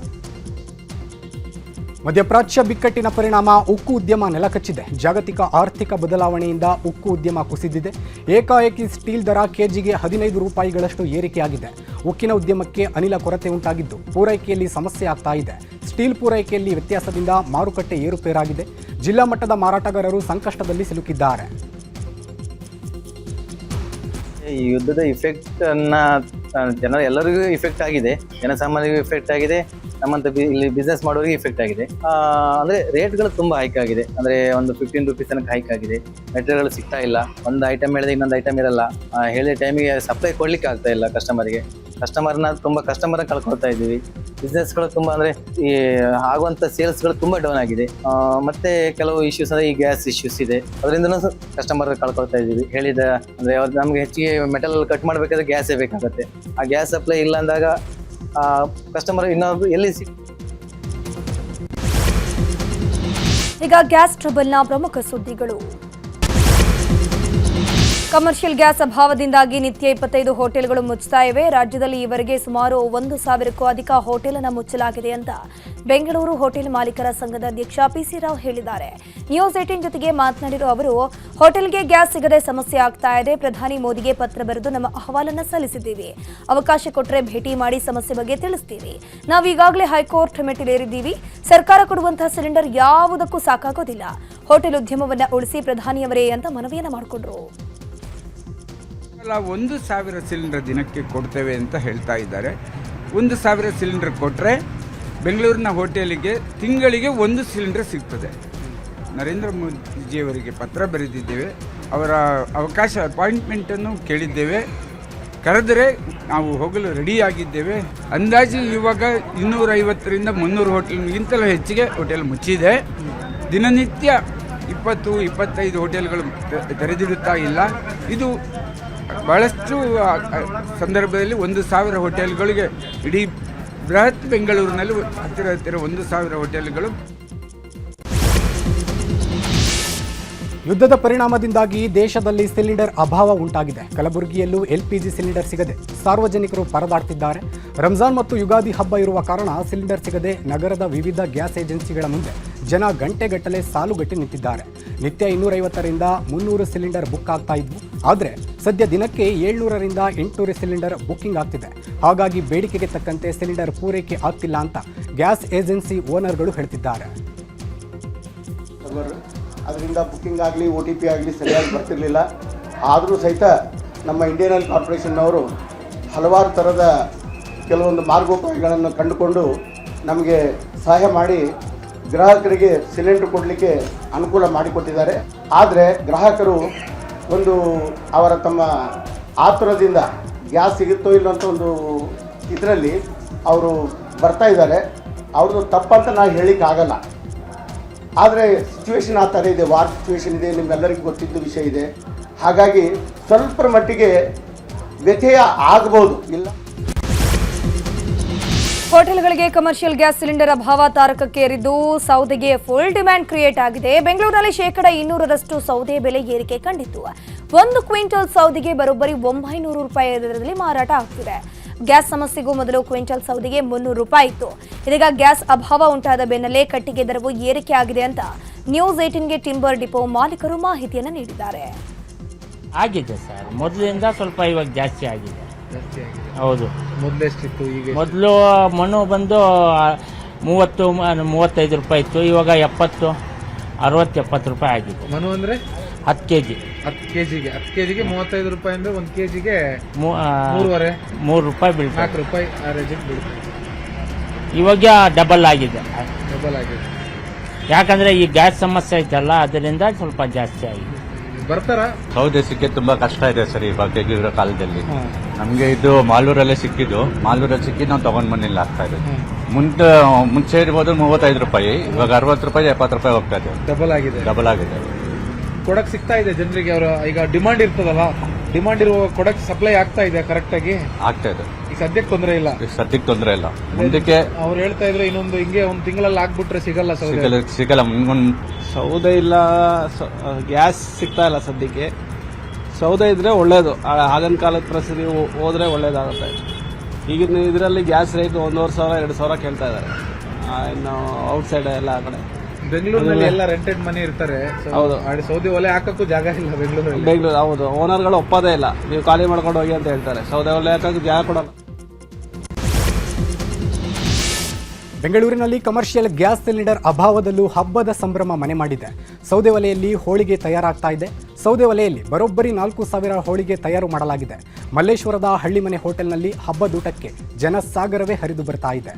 [SPEAKER 2] ಮಧ್ಯಪ್ರಾಚ್ಯ ಬಿಕ್ಕಟ್ಟಿನ ಪರಿಣಾಮ ಉಕ್ಕು ಉದ್ಯಮ ನೆಲಕಚ್ಚಿದೆ. ಜಾಗತಿಕ ಆರ್ಥಿಕ ಬದಲಾವಣೆಯಿಂದ ಉಕ್ಕು ಉದ್ಯಮ ಕುಸಿದಿದೆ. ಏಕಾಏಕಿ ಸ್ಟೀಲ್ ದರ ಕೆಜಿಗೆ 15 ರೂಪಾಯಿಗಳಷ್ಟು ಏರಿಕೆಯಾಗಿದೆ. ಉಕ್ಕಿನ ಉದ್ಯಮಕ್ಕೆ ಅನಿಲ ಕೊರತೆ ಉಂಟಾಗಿದ್ದು ಪೂರೈಕೆಯಲ್ಲಿ ಸಮಸ್ಯೆ ಆಗ್ತಾ ಇದೆ. ಸ್ಟೀಲ್ ಪೂರೈಕೆಯಲ್ಲಿ ವ್ಯತ್ಯಾಸದಿಂದ ಮಾರುಕಟ್ಟೆ ಏರುಪೇರಾಗಿದೆ. ಜಿಲ್ಲಾ ಮಟ್ಟದ ಮಾರಾಟಗಾರರು ಸಂಕಷ್ಟದಲ್ಲಿ ಸಿಲುಕಿದ್ದಾರೆ.
[SPEAKER 4] ಈ ಯುದ್ಧದ ಇಫೆಕ್ಟ್ ಅನ್ನ ಎಲ್ಲರಿಗೂ ಇಫೆಕ್ಟ್ ಆಗಿದೆ. ಜನಸಾಮಾನ್ಯರಿಗೂ ಇಫೆಕ್ಟ್ ಆಗಿದೆ. ನಮ್ಮಂತ ಇಲ್ಲಿ ಬಿಸ್ನೆಸ್ ಮಾಡೋರಿಗೆ ಇಫೆಕ್ಟ್ ಆಗಿದೆ. ಅಂದ್ರೆ ರೇಟ್ಗಳು ತುಂಬಾ ಹೈಕ್ ಆಗಿದೆ. ಅಂದ್ರೆ ಒಂದು 15 ರೂಪೀಸ್ ತನಕ ಹೈಕ್ ಆಗಿದೆ. ಮೆಟೀರಿಯಲ್ ಸಿಗ್ತಾ ಇಲ್ಲ. ಒಂದು ಐಟಮ್ ಹೇಳಿದ್ರೆ ಇನ್ನೊಂದು ಐಟಮ್ ಇರಲ್ಲ. ಹೇಳಿದ ಟೈಮಿಗೆ ಸಪ್ಲೈ ಕೊಡ್ಲಿಕ್ಕೆ ಆಗ್ತಾ ಇಲ್ಲ ಕಸ್ಟಮರ್ಗೆ. ತುಂಬಾ ಕಸ್ಟಮರ್ ಕಳ್ಕೊಳ್ತಾ ಇದ್ದೀವಿ. ಬಿಸ್ನೆಸ್ಗಳು ತುಂಬಾ ಅಂದ್ರೆ ಈ ಆಗುವಂತ ಸೇಲ್ಸ್ಗಳು ತುಂಬಾ ಡೌನ್ ಆಗಿದೆ. ಮತ್ತೆ ಕೆಲವು ಇಶ್ಯೂಸ್ ಅಂದ್ರೆ ಈ ಗ್ಯಾಸ್ ಇಶ್ಯೂಸ್ ಇದೆ. ಅದರಿಂದ ಕಸ್ಟಮರ್ ಕಳ್ಕೊಳ್ತಾ ಇದ್ದೀವಿ. ಹೇಳಿದ ಅಂದ್ರೆ ನಮ್ಗೆ ಹೆಚ್ಚಿಗೆ ಮೆಟಲ್ ಕಟ್ ಮಾಡ್ಬೇಕಾದ್ರೆ ಗ್ಯಾಸೇ ಬೇಕಾಗುತ್ತೆ. ಆ ಗ್ಯಾಸ್ ಸಪ್ಲೈ ಇಲ್ಲ ಅಂದಾಗ ಕಸ್ಟಮರ್ ಇನ್ನೊಬ್ರು ಎಲ್ಲಿ
[SPEAKER 1] ಈಗ ಗ್ಯಾಸ್ ಟ್ರಬಲ್ನ ಪ್ರಮುಖ ಸುದ್ದಿಗಳು. ಕಮರ್ಷಿಯಲ್ ಗ್ಯಾಸ್ ಅಭಾವದಿಂದಾಗಿ ನಿತ್ಯ 25 ಹೋಟೆಲ್ಗಳು ಮುಚ್ಚುತ್ತಾ ಇವೆ. ರಾಜ್ಯದಲ್ಲಿ ಈವರೆಗೆ ಸುಮಾರು 1,000ಕ್ಕೂ ಅಧಿಕ ಹೋಟೆಲ್ ಅನ್ನು ಮುಚ್ಚಲಾಗಿದೆ ಅಂತ ಬೆಂಗಳೂರು ಹೋಟೆಲ್ ಮಾಲೀಕರ ಸಂಘದ ಅಧ್ಯಕ್ಷ PC ರಾವ್ ಹೇಳಿದ್ದಾರೆ. ನ್ಯೂಸ್ 18 ಜೊತೆಗೆ ಮಾತನಾಡಿರುವ ಅವರು, ಹೋಟೆಲ್ಗೆ ಗ್ಯಾಸ್ ಸಿಗದೆ ಸಮಸ್ಯೆ ಆಗ್ತಾ ಇದೆ. ಪ್ರಧಾನಿ ಮೋದಿಗೆ ಪತ್ರ ಬರೆದು ನಮ್ಮ ಅಹವಾಲನ್ನು ಸಲ್ಲಿಸಿದ್ದೀವಿ. ಅವಕಾಶ ಕೊಟ್ಟರೆ ಭೇಟಿ ಮಾಡಿ ಸಮಸ್ಯೆ ಬಗ್ಗೆ ತಿಳಿಸ್ತೀವಿ. ನಾವು ಈಗಾಗಲೇ ಹೈಕೋರ್ಟ್ ಮೆಟ್ಟಿಲೇರಿದ್ದೀವಿ. ಸರ್ಕಾರ ಕೊಡುವಂತಹ ಸಿಲಿಂಡರ್ ಯಾವುದಕ್ಕೂ ಸಾಕಾಗೋದಿಲ್ಲ. ಹೋಟೆಲ್ ಉದ್ಯಮವನ್ನು ಉಳಿಸಿ ಪ್ರಧಾನಿಯವರೇ ಅಂತ ಮನವಿಯನ್ನ ಮಾಡಿಕೊಂಡ್ರು.
[SPEAKER 5] 1,000 ಸಿಲಿಂಡರ್ ದಿನಕ್ಕೆ ಕೊಡ್ತೇವೆ ಅಂತ ಹೇಳ್ತಾ ಇದ್ದಾರೆ. 1,000 ಸಿಲಿಂಡರ್ ಕೊಟ್ಟರೆ ಬೆಂಗಳೂರಿನ ಹೋಟೆಲಿಗೆ ತಿಂಗಳಿಗೆ 1 ಸಿಲಿಂಡರ್ ಸಿಗ್ತದೆ. ನರೇಂದ್ರ ಮೋದಿಜಿಯವರಿಗೆ ಪತ್ರ ಬರೆದಿದ್ದೇವೆ. ಅವರ ಅವಕಾಶ ಅಪಾಯಿಂಟ್ಮೆಂಟನ್ನು ಕೇಳಿದ್ದೇವೆ. ಕರೆದರೆ ನಾವು ಹೋಗಲು ರೆಡಿಯಾಗಿದ್ದೇವೆ. ಅಂದಾಜು ಇವಾಗ 250ರಿಂದ 300 ಹೋಟೆಲ್ಗಿಂತಲೂ ಹೆಚ್ಚಿಗೆ ಹೋಟೆಲ್ ಮುಚ್ಚಿದೆ. ದಿನನಿತ್ಯ 20-25 ಹೋಟೆಲ್ಗಳು ತೆರೆದಿಡುತ್ತಾ ಇಲ್ಲ. ಇದು ಬಹಳಷ್ಟು ಸಂದರ್ಭದಲ್ಲಿ 1,000 ಹೋಟೆಲ್ಗಳಿಗೆ ಇಡೀ ಬೃಹತ್ ಬೆಂಗಳೂರಿನಲ್ಲಿ ಹತ್ತಿರ 1,000 ಹೋಟೆಲ್ಗಳು.
[SPEAKER 2] ಯುದ್ಧದ ಪರಿಣಾಮದಿಂದಾಗಿ ದೇಶದಲ್ಲಿ ಸಿಲಿಂಡರ್ ಅಭಾವ ಉಂಟಾಗಿದೆ. ಕಲಬುರಗಿಯಲ್ಲೂ LPG ಸಿಲಿಂಡರ್ ಸಿಗದೆ ಸಾರ್ವಜನಿಕರು ಪರದಾಡ್ತಿದ್ದಾರೆ. ರಂಜಾನ್ ಮತ್ತು ಯುಗಾದಿ ಹಬ್ಬ ಇರುವ ಕಾರಣ ಸಿಲಿಂಡರ್ ಸಿಗದೆ ನಗರದ ವಿವಿಧ ಗ್ಯಾಸ್ ಏಜೆನ್ಸಿಗಳ ಮುಂದೆ ಜನ ಗಂಟೆಗಟ್ಟಲೆ ಸಾಲುಗಟ್ಟಿ ನಿಂತಿದ್ದಾರೆ. ನಿತ್ಯ 250ರಿಂದ 300 ಸಿಲಿಂಡರ್ ಬುಕ್ ಆಗ್ತಾ ಇದ್ವು. ಆದರೆ ಸದ್ಯ ದಿನಕ್ಕೆ 700ರಿಂದ 800 ಸಿಲಿಂಡರ್ ಬುಕ್ಕಿಂಗ್ ಆಗ್ತಿದೆ. ಹಾಗಾಗಿ ಬೇಡಿಕೆಗೆ ತಕ್ಕಂತೆ ಸಿಲಿಂಡರ್ ಪೂರೈಕೆ ಆಗ್ತಿಲ್ಲ ಅಂತ ಗ್ಯಾಸ್ ಏಜೆನ್ಸಿ ಓನರ್ಗಳು ಹೇಳ್ತಿದ್ದಾರೆ.
[SPEAKER 6] ಅದರಿಂದ ಬುಕ್ಕಿಂಗ್ ಆಗಲಿ OTP ಆಗಲಿ ಸರಿಯಾಗಿ ಬರ್ತಿರಲಿಲ್ಲ. ಆದರೂ ಸಹಿತ ನಮ್ಮ ಇಂಡಿಯನ್ ಆಯಿಲ್ ಕಾರ್ಪೊರೇಷನ್ನವರು ಹಲವಾರು ಥರದ ಕೆಲವೊಂದು ಮಾರ್ಗೋಪಾಯಗಳನ್ನು ಕಂಡುಕೊಂಡು ನಮಗೆ ಸಹಾಯ ಮಾಡಿ ಗ್ರಾಹಕರಿಗೆ ಸಿಲಿಂಡರ್ ಕೊಡಲಿಕ್ಕೆ ಅನುಕೂಲ ಮಾಡಿಕೊಟ್ಟಿದ್ದಾರೆ. ಆದರೆ ಗ್ರಾಹಕರು ಅವರ ತಮ್ಮ ಆತುರದಿಂದ ಗ್ಯಾಸ್ ಸಿಗುತ್ತೋ ಇಲ್ಲ ಅಂತ ಒಂದು ಇದರಲ್ಲಿ ಅವರು ಬರ್ತಾ ಇದ್ದಾರೆ. ಅವ್ರದ್ದು ತಪ್ಪಂತ ನಾನು ಹೇಳಲಿಕ್ಕೆ ಆಗಲ್ಲ. ಆದರೆ ಸಿಚುವೇಶನ್ ಆ ಥರ ಇದೆ, ವಾರ್ ಸಿಚುವೇಶನ್ ಇದೆ, ನಿಮ್ಮೆಲ್ಲರಿಗೂ ಗೊತ್ತಿದ್ದ ವಿಷಯ ಇದೆ. ಹಾಗಾಗಿ ಸ್ವಲ್ಪ ಮಟ್ಟಿಗೆ ವ್ಯತ್ಯಯ ಆಗಬಹುದು. ಇಲ್ಲ,
[SPEAKER 1] ಹೋಟೆಲ್ಗಳಿಗೆ ಕಮರ್ಷಿಯಲ್ ಗ್ಯಾಸ್ ಸಿಲಿಂಡರ್ ಅಭಾವ ತಾರಕಕ್ಕೇರಿದ್ದು ಸೌದೆಗೆ ಫುಲ್ ಡಿಮ್ಯಾಂಡ್ ಕ್ರಿಯೇಟ್ ಆಗಿದೆ. ಬೆಂಗಳೂರಿನಲ್ಲಿ 200% ಸೌದೆ ಬೆಲೆ ಏರಿಕೆ ಕಂಡಿತ್ತು. 1 ಕ್ವಿಂಟಲ್ ಸೌದೆಗೆ ಬರೋಬ್ಬರಿ 900 ರೂಪಾಯಿ ದರದಲ್ಲಿ ಮಾರಾಟ ಆಗ್ತಿದೆ. ಗ್ಯಾಸ್ ಸಮಸ್ಯೆಗೂ ಮೊದಲು ಕ್ವಿಂಟಲ್ ಸೌದೆಗೆ 300 ರೂಪಾಯಿ ಇತ್ತು. ಇದೀಗ ಗ್ಯಾಸ್ ಅಭಾವ ಉಂಟಾದ ಬೆನ್ನಲ್ಲೇ ಕಟ್ಟಿಗೆ ದರವು ಏರಿಕೆ ಆಗಿದೆ ಅಂತ ನ್ಯೂಸ್ 18ಗೆ ಟಿಂಬರ್ ಡಿಪೋ ಮಾಲೀಕರು ಮಾಹಿತಿಯನ್ನು ನೀಡಿದ್ದಾರೆ.
[SPEAKER 7] ಆಗಿದೆ ಸರ್, ಮೊದಲಿಂದ ಸ್ವಲ್ಪ ಇವಾಗ ಜಾಸ್ತಿ ಆಗಿದೆ. ಹೌದು,
[SPEAKER 8] ಮೊದಲೆಷ್ಟಿತ್ತು ಈಗ?
[SPEAKER 7] ಮೊದಲು ಮಣ್ಣು ಬಂದು 30-35 ರೂಪಾಯಿ ಇತ್ತು, ಇವಾಗ 60-70 ರೂಪಾಯಿ ಆಗಿದೆ.
[SPEAKER 8] ಮನು ಅಂದರೆ
[SPEAKER 7] 10 ಕೆಜಿ
[SPEAKER 8] 10 ಕೆಜಿಗೆ 35 ರೂಪಾಯಿ ಅಂದರೆ 1 ಕೆಜಿಗೆ
[SPEAKER 7] 3 ರೂಪಾಯಿ ಬೀಳ್ತದೆ.
[SPEAKER 8] 4 ರೂಪಾಯಿ ಆವರೇಜಿಗೆ ಬೀಳ್ತದೆ.
[SPEAKER 7] ಇವಾಗ ಡಬಲ್ ಆಗಿದೆ.
[SPEAKER 8] ಡಬಲ್ ಆಗಿದೆ.
[SPEAKER 7] ಯಾಕಂದ್ರೆ ಈ ಗ್ಯಾಸ್ ಸಮಸ್ಯೆ ಐತಲ್ಲ, ಅದರಿಂದ ಸ್ವಲ್ಪ ಜಾಸ್ತಿ ಆಗಿದೆ.
[SPEAKER 8] ಬರ್ತಾರಾ?
[SPEAKER 9] ಸೌದೆ ಸಿಕ್ಕಿ ತುಂಬಾ ಕಷ್ಟ ಇದೆ ಸರ್ ಇವಾಗ ಇರೋ ಕಾಲದಲ್ಲಿ. ನಮಗೆ ಇದು ಮಾಲೂರಲ್ಲೇ ಸಿಕ್ಕಿದ್ದು, ಮಾಲೂರಲ್ಲಿ ಸಿಕ್ಕಿ ನಾವು ತಗೊಂಡ್ ಬಂದಿಲ್ಲ ಆಗ್ತಾ ಇದೆ. ಮುಂಚೆ ಇರ್ಬೋದು 35 ರೂಪಾಯಿ, ಇವಾಗ 60 ರೂಪಾಯಿ 70 ರೂಪಾಯಿ ಹೋಗ್ತಾ ಇದೆ.
[SPEAKER 8] ಡಬಲ್ ಆಗಿದೆ. ಕೊಡಕ್ ಸಿಗ್ತಾ ಇದೆ ಜನರಿಗೆ. ಅವರ ಈಗ ಡಿಮಾಂಡ್ ಇರ್ತದಲ್ಲ, ಡಿಮಾಂಡ್ ಇರುವ ಕೊಡಕ್ ಸಪ್ಲೈ ಆಗ್ತಾ ಇದೆ ಕರೆಕ್ಟ್ ಆಗಿ?
[SPEAKER 9] ಆಗ್ತಾ ಇದೆ.
[SPEAKER 8] ಈಗ ಸದ್ಯಕ್ಕೆ ತೊಂದರೆ ಇಲ್ಲ.
[SPEAKER 9] ಸದ್ಯಕ್ಕೆ ತೊಂದರೆ ಇಲ್ಲ. ಮುಂದಕ್ಕೆ
[SPEAKER 8] ಅವ್ರು ಹೇಳ್ತಾ ಇದ್ರೆ ಇನ್ನೊಂದು ಹಿಂಗೆ ಒಂದು ತಿಂಗಳಲ್ಲಿ ಆಗ್ಬಿಟ್ರೆ ಸಿಗಲ್ಲ ಸೌದೆ.
[SPEAKER 9] ಸಿಗಲ್ಲ.
[SPEAKER 10] ಸೌದೆ ಇಲ್ಲ, ಗ್ಯಾಸ್ ಸಿಗ್ತಾ ಇಲ್ಲ ಸದ್ಯಕ್ಕೆ. ಸೌದೆ ಇದ್ರೆ ಒಳ್ಳೇದು. ಆಗಿನ ಕಾಲದ ಪರಿಸ್ಥಿತಿ ಹೋದ್ರೆ ಒಳ್ಳೇದಾಗುತ್ತೆ. ಈಗಿನ ಇದರಲ್ಲಿ ಗ್ಯಾಸ್ ರೇಟ್ 1,500-2,000 ಕೇಳ್ತಾ ಇದ್ದಾರೆ. ಇನ್ನು ಔಟ್ಸೈಡ್ ಎಲ್ಲ ಆ ಕಡೆ
[SPEAKER 8] ಬೆಂಗಳೂರಿನಲ್ಲಿ ಎಲ್ಲ ರೆಂಟೆಡ್ ಮನೆ ಇರ್ತಾರೆ.
[SPEAKER 10] ಹೌದು.
[SPEAKER 8] ಸೌದೆ ಒಲೆ ಹಾಕಕ್ಕೂ ಜಾಗ ಇಲ್ಲ ಬೆಂಗಳೂರಲ್ಲಿ.
[SPEAKER 10] ಬೆಂಗಳೂರು ಹೌದು, ಓನರ್ಗಳು ಒಪ್ಪೋದೇ ಇಲ್ಲ, ನೀವು ಖಾಲಿ ಮಾಡ್ಕೊಂಡು ಹೋಗಿ ಅಂತ ಹೇಳ್ತಾರೆ. ಸೌದೆ ಒಲೆ ಹಾಕಕ್ಕೆ ಜಾಗ ಕೊಡಲ್ಲ.
[SPEAKER 2] ಬೆಂಗಳೂರಿನಲ್ಲಿ ಕಮರ್ಷಿಯಲ್ ಗ್ಯಾಸ್ ಸಿಲಿಂಡರ್ ಅಭಾವದಲ್ಲೂ ಹಬ್ಬದ ಸಂಭ್ರಮ ಮನೆ ಮಾಡಿದೆ. ಸೌದೆ ಒಲೆಯಲ್ಲಿ ಹೋಳಿಗೆ ತಯಾರಾಗ್ತಾ ಇದೆ. ಸೌದೆ ಒಲೆಯಲ್ಲಿ ಬರೋಬ್ಬರಿ 4,000 ಹೋಳಿಗೆ ತಯಾರು ಮಾಡಲಾಗಿದೆ. ಮಲ್ಲೇಶ್ವರದ ಹಳ್ಳಿಮನೆ ಹೋಟೆಲ್ನಲ್ಲಿ ಹಬ್ಬದೂಟಕ್ಕೆ ಜನಸಾಗರವೇ ಹರಿದು ಬರ್ತಾ ಇದೆ.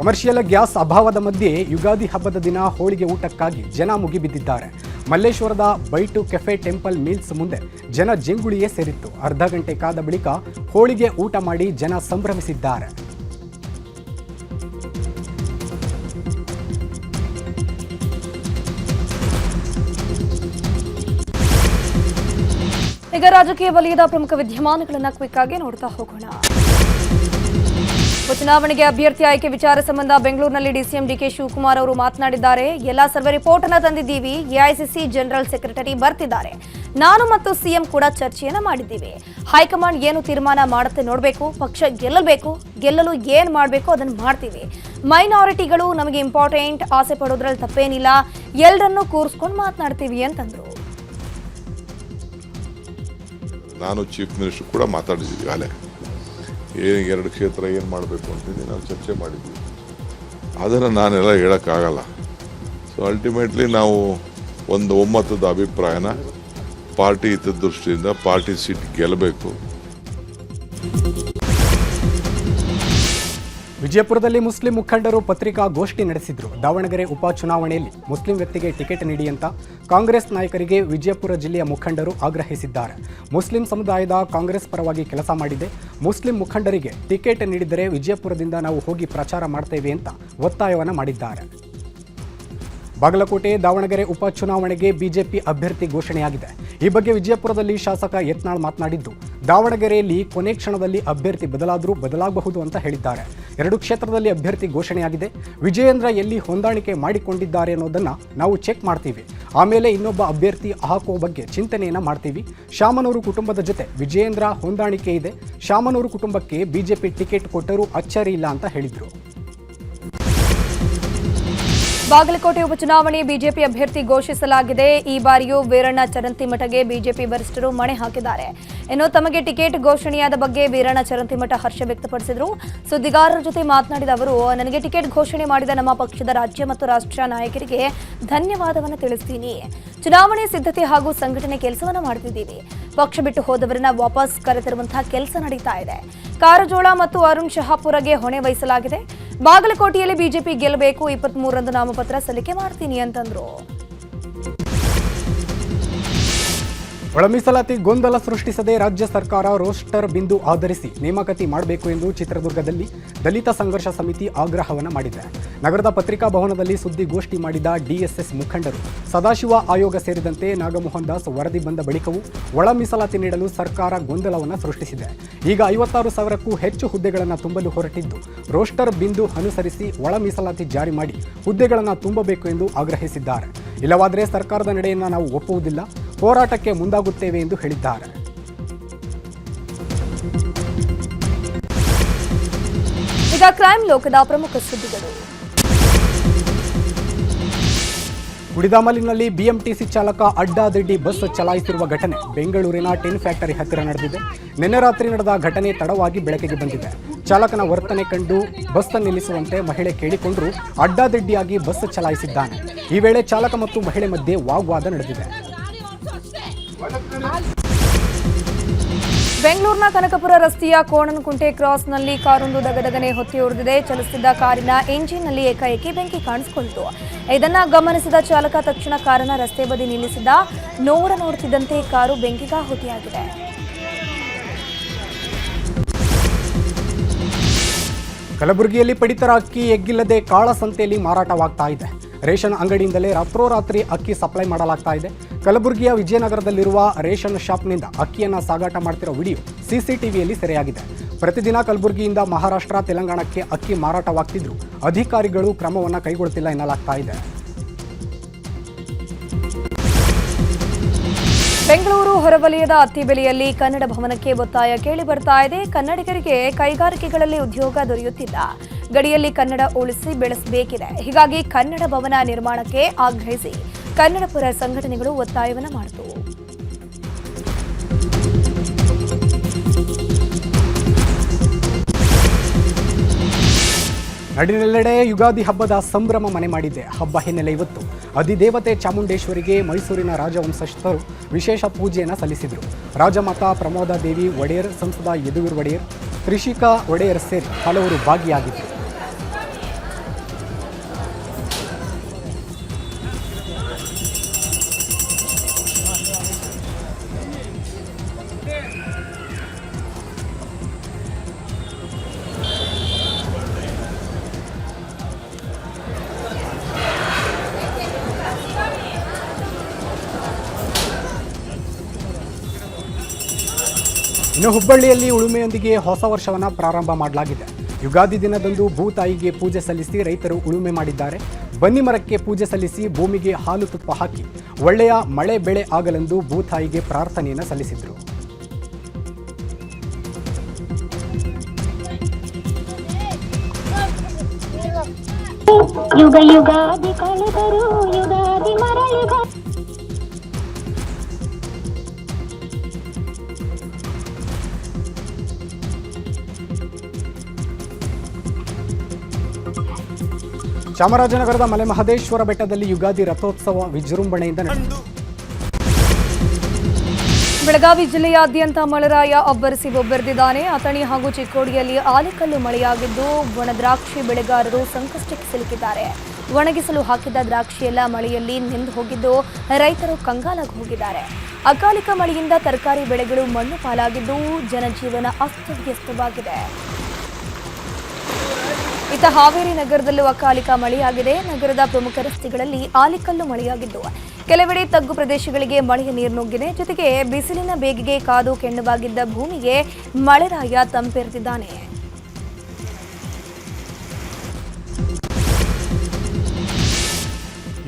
[SPEAKER 2] ಕಮರ್ಷಿಯಲ್ ಗ್ಯಾಸ್ ಅಭಾವದ ಮಧ್ಯೆ ಯುಗಾದಿ ಹಬ್ಬದ ದಿನ ಹೋಳಿಗೆ ಊಟಕ್ಕಾಗಿ ಜನ ಮುಗಿಬಿದ್ದಿದ್ದಾರೆ. ಮಲ್ಲೇಶ್ವರದ ಬೈಟು ಕೆಫೆ ಟೆಂಪಲ್ ಮೀಲ್ಸ್ ಮುಂದೆ ಜನ ಜಂಗುಳಿಯೇ ಸೇರಿತ್ತು. ಅರ್ಧ ಗಂಟೆ ಕಾದ ಬಳಿಕ ಹೋಳಿಗೆ ಊಟ ಮಾಡಿ ಜನ ಸಂಭ್ರಮಿಸಿದ್ದಾರೆ.
[SPEAKER 1] ಈಗ ರಾಜಕೀಯ ವಲಯದ ಪ್ರಮುಖ ವಿದ್ಯಮಾನಗಳನ್ನು ಕ್ವಿಕ್ ಆಗಿ ನೋಡ್ತಾ ಹೋಗೋಣ. ಉಪಚುನಾವಣೆಗೆ ಅಭ್ಯರ್ಥಿ ಆಯ್ಕೆ ವಿಚಾರ ಸಂಬಂಧ ಬೆಂಗಳೂರಿನಲ್ಲಿ ಡಿಸಿಎಂ ಡಿಕೆ ಶಿವಕುಮಾರ್ ಅವರು ಮಾತನಾಡಿದ್ದಾರೆ. ಎಲ್ಲ ಸರ್ವೆ ರಿಪೋರ್ಟ್ ಅನ್ನು ತಂದಿದ್ದೀವಿ. ಎಐಸಿಸಿ ಜನರಲ್ ಸೆಕ್ರೆಟರಿ ಬರ್ತಿದ್ದಾರೆ. ನಾನು ಮತ್ತು ಸಿಎಂ ಕೂಡ ಚರ್ಚೆಯನ್ನ ಮಾಡಿದ್ದೀವಿ. ಹೈಕಮಾಂಡ್ ಏನು ತೀರ್ಮಾನ ಮಾಡುತ್ತೆ ನೋಡಬೇಕು. ಪಕ್ಷ ಗೆಲ್ಲಲು ಏನ್ ಮಾಡಬೇಕು ಅದನ್ನು ಮಾಡ್ತೀವಿ. ಮೈನಾರಿಟಿಗಳು ನಮಗೆ ಇಂಪಾರ್ಟೆಂಟ್. ಆಸೆ ಪಡೋದ್ರಲ್ಲಿ ತಪ್ಪೇನಿಲ್ಲ. ಎಲ್ಲರನ್ನೂ ಕೂರಿಸ್ಕೊಂಡು ಮಾತನಾಡ್ತೀವಿ ಅಂತಂದ್ರು.
[SPEAKER 11] ನಾನು ಚೀಫ್ ಮಿನಿಸ್ಟರ್ ಕೂಡ ಮಾತಾಡಿದ್ದೀವಿ. ಅಲ್ಲೇ ಏನು 2 ಕ್ಷೇತ್ರ ಏನು ಮಾಡಬೇಕು ಅಂತೇಳಿ ನಾವು ಚರ್ಚೆ ಮಾಡಿದ್ವಿ. ಅದನ್ನು ನಾನೆಲ್ಲ ಹೇಳೋಕ್ಕಾಗಲ್ಲ. ಸೊ ಅಲ್ಟಿಮೇಟ್ಲಿ ನಾವು ಒಂದು ಒಮ್ಮತದ ಅಭಿಪ್ರಾಯನ ಪಾರ್ಟಿ ಹಿತದೃಷ್ಟಿಯಿಂದ ಪಾರ್ಟಿ ಸೀಟ್ ಗೆಲ್ಲಬೇಕು.
[SPEAKER 2] ವಿಜಯಪುರದಲ್ಲಿ ಮುಸ್ಲಿಂ ಮುಖಂಡರು ಪತ್ರಿಕಾಗೋಷ್ಠಿ ನಡೆಸಿದ್ರು. ದಾವಣಗೆರೆ ಉಪಚುನಾವಣೆಯಲ್ಲಿ ಮುಸ್ಲಿಂ ವ್ಯಕ್ತಿಗೆ ಟಿಕೆಟ್ ನೀಡಿ ಅಂತ ಕಾಂಗ್ರೆಸ್ ನಾಯಕರಿಗೆ ವಿಜಯಪುರ ಜಿಲ್ಲೆಯ ಮುಖಂಡರು ಆಗ್ರಹಿಸಿದ್ದಾರೆ. ಮುಸ್ಲಿಂ ಸಮುದಾಯದ ಕಾಂಗ್ರೆಸ್ ಪರವಾಗಿ ಕೆಲಸ ಮಾಡಿದೆ. ಮುಸ್ಲಿಂ ಮುಖಂಡರಿಗೆ ಟಿಕೆಟ್ ನೀಡಿದರೆ ವಿಜಯಪುರದಿಂದ ನಾವು ಹೋಗಿ ಪ್ರಚಾರ ಮಾಡ್ತೇವೆ ಅಂತ ಒತ್ತಾಯವನ್ನು ಮಾಡಿದ್ದಾರೆ. ಬಾಗಲಕೋಟೆ ದಾವಣಗೆರೆ ಉಪಚುನಾವಣೆಗೆ ಬಿಜೆಪಿ ಅಭ್ಯರ್ಥಿ ಘೋಷಣೆಯಾಗಿದೆ. ಈ ಬಗ್ಗೆ ವಿಜಯಪುರದಲ್ಲಿ ಶಾಸಕ ಯತ್ನಾಳ್ ಮಾತನಾಡಿದ್ದು, ದಾವಣಗೆರೆಯಲ್ಲಿ ಕೊನೆ ಕ್ಷಣದಲ್ಲಿ ಅಭ್ಯರ್ಥಿ ಬದಲಾಗಬಹುದು ಅಂತ ಹೇಳಿದ್ದಾರೆ. 2 ಕ್ಷೇತ್ರದಲ್ಲಿ ಅಭ್ಯರ್ಥಿ ಘೋಷಣೆಯಾಗಿದೆ. ವಿಜಯೇಂದ್ರ ಎಲ್ಲಿ ಹೊಂದಾಣಿಕೆ ಮಾಡಿಕೊಂಡಿದ್ದಾರೆ ಅನ್ನೋದನ್ನು ನಾವು ಚೆಕ್ ಮಾಡ್ತೀವಿ. ಆಮೇಲೆ ಇನ್ನೊಬ್ಬ ಅಭ್ಯರ್ಥಿ ಹಾಕುವ ಬಗ್ಗೆ ಚಿಂತನೆಯನ್ನು ಮಾಡ್ತೀವಿ. ಶಾಮನೂರು ಕುಟುಂಬದ ಜೊತೆ ವಿಜಯೇಂದ್ರ ಹೊಂದಾಣಿಕೆ ಇದೆ. ಶಾಮನೂರು ಕುಟುಂಬಕ್ಕೆ ಬಿಜೆಪಿ ಟಿಕೆಟ್ ಕೊಟ್ಟರೂ ಅಚ್ಚರಿ ಇಲ್ಲ ಅಂತ ಹೇಳಿದರು.
[SPEAKER 1] ಬಾಗಲಕೋಟೆ ಉಪಚುನಾವಣೆ ಬಿಜೆಪಿ ಅಭ್ಯರ್ಥಿ ಘೋಷಿಸಲಾಗಿದೆ. ಈ ಬಾರಿಯೂ ವೀರಣ್ಣ ಚರಂತಿಮಠಗೆ ಬಿಜೆಪಿ ವರಿಷ್ಠರು ಮಣೆ ಹಾಕಿದ್ದಾರೆ. ಇನ್ನು ತಮಗೆ ಟಿಕೆಟ್ ಘೋಷಣೆಯಾದ ಬಗ್ಗೆ ವೀರಣ್ಣ ಚರಂತಿಮಠ ಹರ್ಷ ವ್ಯಕ್ತಪಡಿಸಿದರು. ಸುದ್ದಿಗಾರರ ಜೊತೆ ಮಾತನಾಡಿದ ಅವರು, ನನಗೆ ಟಿಕೆಟ್ ಘೋಷಣೆ ಮಾಡಿದ ನಮ್ಮ ಪಕ್ಷದ ರಾಜ್ಯ ಮತ್ತು ರಾಷ್ಟ್ರೀಯ ನಾಯಕರಿಗೆ ಧನ್ಯವಾದವನ್ನು ತಿಳಿಸ್ತೀನಿ. ಚುನಾವಣೆ ಸಿದ್ಧತೆ ಹಾಗೂ ಸಂಘಟನೆ ಕೆಲಸವನ್ನು ಮಾಡ್ತಿದ್ದೀವಿ. ಪಕ್ಷ ಬಿಟ್ಟು ಹೋದವರನ್ನ ವಾಪಸ್ ಕರೆತರುವಂತಹ ಕೆಲಸ ನಡೀತಾ ಇದೆ. ಕಾರಜೋಳ ಮತ್ತು ಅರುಣ್ ಶಹಾಪುರಗೆ ಹೊಣೆ ವಹಿಸಲಾಗಿದೆ. ಬಾಗಲಕೋಟೆಯಲ್ಲಿ ಬಿಜೆಪಿ ಗೆಲ್ಲಬೇಕು. 23ರಂದು ನಾಮಪತ್ರ ಸಲ್ಲಿಕೆ ಮಾಡ್ತೀನಿ ಅಂತಂದ್ರು.
[SPEAKER 2] ಒಳ ಮೀಸಲಾತಿ ಗೊಂದಲ ಸೃಷ್ಟಿಸದೆ ರಾಜ್ಯ ಸರ್ಕಾರ ರೋಸ್ಟರ್ ಬಿಂದು ಆಧರಿಸಿ ನೇಮಕಾತಿ ಮಾಡಬೇಕು ಎಂದು ಚಿತ್ರದುರ್ಗದಲ್ಲಿ ದಲಿತ ಸಂಘರ್ಷ ಸಮಿತಿ ಆಗ್ರಹವನ್ನು ಮಾಡಿದೆ. ನಗರದ ಪತ್ರಿಕಾ ಭವನದಲ್ಲಿ ಸುದ್ದಿಗೋಷ್ಠಿ ಮಾಡಿದ ಡಿಎಸ್ಎಸ್ ಮುಖಂಡರು, ಸದಾಶಿವ ಆಯೋಗ ಸೇರಿದಂತೆ ನಾಗಮೋಹನ್ ದಾಸ್ ವರದಿ ಬಂದ ಬಳಿಕವೂ ಒಳ ಮೀಸಲಾತಿ ನೀಡಲು ಸರ್ಕಾರ ಗೊಂದಲವನ್ನು ಸೃಷ್ಟಿಸಿದೆ. ಈಗ 56,000ಕ್ಕೂ ಹೆಚ್ಚು ಹುದ್ದೆಗಳನ್ನು ತುಂಬಲು ಹೊರಟಿದ್ದು, ರೋಸ್ಟರ್ ಬಿಂದು ಅನುಸರಿಸಿ ಒಳ ಮೀಸಲಾತಿ ಜಾರಿ ಮಾಡಿ ಹುದ್ದೆಗಳನ್ನು ತುಂಬಬೇಕು ಎಂದು ಆಗ್ರಹಿಸಿದ್ದಾರೆ. ಇಲ್ಲವಾದರೆ ಸರ್ಕಾರದ ನಡೆಯನ್ನು ನಾವು ಒಪ್ಪುವುದಿಲ್ಲ, ಹೋರಾಟಕ್ಕೆ ಮುಂದಾಗುತ್ತೇವೆ ಎಂದು ಹೇಳಿದ್ದಾರೆ.
[SPEAKER 1] ಈಗ ಕ್ರೈಮ್ ಲೋಕದ ಪ್ರಮುಖ ಸುದ್ದಿಗಳು.
[SPEAKER 2] ಕುಡಿದಾಮಲಿನಲ್ಲಿ ಬಿಎಂಟಿಸಿ ಚಾಲಕ ಅಡ್ಡಾದಿಡ್ಡಿ ಬಸ್ ಚಲಾಯಿಸಿರುವ ಘಟನೆ ಬೆಂಗಳೂರಿನ ಟಿನ್ ಫ್ಯಾಕ್ಟರಿ ಹತ್ತಿರ ನಡೆದಿದೆ. ನಿನ್ನೆ ರಾತ್ರಿ ನಡೆದ ಘಟನೆ ತಡವಾಗಿ ಬೆಳಕಿಗೆ ಬಂದಿದೆ. ಚಾಲಕನ ವರ್ತನೆ ಕಂಡು ಬಸ್ ನಿಲ್ಲಿಸುವಂತೆ ಮಹಿಳೆ ಕೇಳಿಕೊಂಡರೂ ಅಡ್ಡಾದಿಡ್ಡಿಯಾಗಿ ಬಸ್ ಚಲಾಯಿಸಿದ್ದಾನೆ. ಈ ವೇಳೆ ಚಾಲಕ ಮತ್ತು ಮಹಿಳೆ ಮಧ್ಯೆ ವಾಗ್ವಾದ ನಡೆದಿದೆ.
[SPEAKER 1] ಬೆಂಗಳೂರಿನ ಕನಕಪುರ ರಸ್ತೆಯ ಕೋಣನಕುಂಟೆ ಕ್ರಾಸ್ನಲ್ಲಿ ಕಾರೊಂದು ದಗದಗನೆ ಹೊತ್ತಿ ಉರಿದಿದೆ. ಚಲಿಸುತ್ತಿದ್ದ ಕಾರಿನ ಎಂಜಿನ್ನಲ್ಲಿ ಏಕಾಏಕಿ ಬೆಂಕಿ ಕಾಣಿಸಿಕೊಂಡಿತು. ಇದನ್ನ ಗಮನಿಸಿದ ಚಾಲಕ ತಕ್ಷಣ ಕಾರನ್ನ ರಸ್ತೆ ಬದಿ ನಿಲ್ಲಿಸಿದ. ನೋಡುತ್ತಿದ್ದಂತೆ ಕಾರು ಬೆಂಕಿಗಾಹುತಿಯಾಗಿದೆ.
[SPEAKER 2] ಕಲಬುರಗಿಯಲ್ಲಿ ಪಡಿತರ ಅಕ್ಕಿ ಎಗ್ಗಿಲ್ಲದೆ ಕಾಳಸಂತೆಯಲ್ಲಿ ಮಾರಾಟವಾಗ್ತಾ ಇದೆ. ರೇಷನ್ ಅಂಗಡಿಯಿಂದಲೇ ರಾತ್ರೋರಾತ್ರಿ ಅಕ್ಕಿ ಸಪ್ಲೈ ಮಾಡಲಾಗ್ತಾ ಇದೆ. ಕಲಬುರಗಿಯ ವಿಜಯನಗರದಲ್ಲಿರುವ ರೇಷನ್ ಶಾಪ್ನಿಂದ ಅಕ್ಕಿಯನ್ನು ಸಾಗಾಟ ಮಾಡ್ತಿರೋ ವಿಡಿಯೋ ಸಿಸಿಟಿವಿಯಲ್ಲಿ ಸೆರೆಯಾಗಿದೆ. ಪ್ರತಿದಿನ ಕಲಬುರಗಿಯಿಂದ ಮಹಾರಾಷ್ಟ್ರ, ತೆಲಂಗಾಣಕ್ಕೆ ಅಕ್ಕಿ ಮಾರಾಟವಾಗ್ತಿದ್ರು ಅಧಿಕಾರಿಗಳು ಕ್ರಮವನ್ನು ಕೈಗೊಳ್ಳುತ್ತಿಲ್ಲ ಎನ್ನಲಾಗ್ತಾ ಇದೆ.
[SPEAKER 1] ಬೆಂಗಳೂರು ಹೊರವಲಯದ ಅತ್ತಿಬೆಲೆಯಲ್ಲಿ ಕನ್ನಡ ಭವನಕ್ಕೆ ಒತ್ತಾಯ ಕೇಳಿ ಬರ್ತಾ ಇದೆ. ಕನ್ನಡಿಗರಿಗೆ ಕೈಗಾರಿಕೆಗಳಲ್ಲಿ ಉದ್ಯೋಗ ದೊರೆಯುತ್ತಿಲ್ಲ. ಗಡಿಯಲ್ಲಿ ಕನ್ನಡ ಉಳಿಸಿ ಬೆಳೆಸಬೇಕಿದೆ. ಹೀಗಾಗಿ ಕನ್ನಡ ಭವನ ನಿರ್ಮಾಣಕ್ಕೆ ಆಗ್ರಹಿಸಿ ಕನ್ನಡ ಪರ ಸಂಘಟನೆಗಳು ಒತ್ತಾಯವನ್ನು ಮಾಡಿತು.
[SPEAKER 2] ನಾಡಿನೆಲ್ಲೆಡೆ ಯುಗಾದಿ ಹಬ್ಬದ ಸಂಭ್ರಮ ಮನೆ ಮಾಡಿದೆ. ಹಬ್ಬ ಹಿನ್ನೆಲೆ ಇವತ್ತು ಅಧಿದೇವತೆ ಚಾಮುಂಡೇಶ್ವರಿಗೆ ಮೈಸೂರಿನ ರಾಜವಂಶಸ್ಥರು ವಿಶೇಷ ಪೂಜೆಯನ್ನು ಸಲ್ಲಿಸಿದರು. ರಾಜಮಾತಾ ಪ್ರಮೋದಾ ದೇವಿ ಒಡೆಯರ್, ಸಂಸದ ಯದುವೀರ್ ಒಡೆಯರ್, ತ್ರಿಷಿಕಾ ಒಡೆಯರ್ ಸೇರಿ ಹಲವರು ಭಾಗಿಯಾಗಿದ್ದರು. ಇನ್ನು ಹುಬ್ಬಳ್ಳಿಯಲ್ಲಿ ಉಳುಮೆಯೊಂದಿಗೆ ಹೊಸ ವರ್ಷವನ್ನು ಪ್ರಾರಂಭ ಮಾಡಲಾಗಿದೆ. ಯುಗಾದಿ ದಿನದಂದು ಭೂತಾಯಿಗೆ ಪೂಜೆ ಸಲ್ಲಿಸಿ ರೈತರು ಉಳುಮೆ ಮಾಡಿದ್ದಾರೆ. ಬನ್ನಿ ಮರಕ್ಕೆ ಪೂಜೆ ಸಲ್ಲಿಸಿ ಭೂಮಿಗೆ ಹಾಲು ತುಪ್ಪ ಹಾಕಿ ಒಳ್ಳೆಯ ಮಳೆ ಬೆಳೆ ಆಗಲೆಂದು ಭೂತಾಯಿಗೆ ಪ್ರಾರ್ಥನೆಯನ್ನು ಸಲ್ಲಿಸಿದರು.
[SPEAKER 12] ಯುಗ ಯುಗಾದಿ ಕಳೆದರು ಯುಗಾದಿ ಮರಳಿ
[SPEAKER 2] ಚಾಮರಾಜನಗರದ ಮಲೆಮಹದೇಶ್ವರ ಬೆಟ್ಟದಲ್ಲಿ ಯುಗಾದಿ ರಥೋತ್ಸವ ವಿಜೃಂಭಣೆಯಿಂದ ನಡೆಯಿತು.
[SPEAKER 1] ಬೆಳಗಾವಿ ಜಿಲ್ಲೆಯಾದ್ಯಂತ ಮಳೆರಾಯ ಅಬ್ಬರಿಸಿ ಬೊಬ್ಬೆರೆದಿದ್ದಾನೆ. ಅಥಣಿ ಹಾಗೂ ಚಿಕ್ಕೋಡಿಯಲ್ಲಿ ಆಲಿಕಲ್ಲು ಮಳೆಯಾಗಿದ್ದು ಒಣದ್ರಾಕ್ಷಿ ಬೆಳೆಗಾರರು ಸಂಕಷ್ಟಕ್ಕೆ ಸಿಲುಕಿದ್ದಾರೆ. ಒಣಗಿಸಲು ಹಾಕಿದ್ದ ದ್ರಾಕ್ಷಿಯೆಲ್ಲ ಮಳೆಯಲ್ಲಿ ನೆಂದು ಹೋಗಿದ್ದು ರೈತರು ಕಂಗಾಲಾಗಿ ಹೋಗಿದ್ದಾರೆ. ಅಕಾಲಿಕ ಮಳೆಯಿಂದ ತರಕಾರಿ ಬೆಳೆಗಳು ಮಣ್ಣು ಪಾಲಾಗಿದ್ದು ಜನಜೀವನ ಅಸ್ತವ್ಯಸ್ತವಾಗಿದೆ. ಇತ್ತ ಹಾವೇರಿ ನಗರದಲ್ಲೂ ಅಕಾಲಿಕ ಮಳೆಯಾಗಿದೆ. ನಗರದ ಪ್ರಮುಖ ರಸ್ತೆಗಳಲ್ಲಿ ಆಲಿಕಲ್ಲು ಮಳೆಯಾಗಿದ್ದು ಕೆಲವೆಡೆ ತಗ್ಗು ಪ್ರದೇಶಗಳಿಗೆ ಮಳೆಯ ನೀರು ನುಗ್ಗಿದೆ. ಜೊತೆಗೆ ಬಿಸಿಲಿನ ಬೇಗೆಗೆ ಕಾದು ಕೆಣ್ಣವಾಗಿದ್ದ ಭೂಮಿಗೆ ಮಳೆರಾಯ ತಂಪೆರೆದಿದ್ದಾನೆ.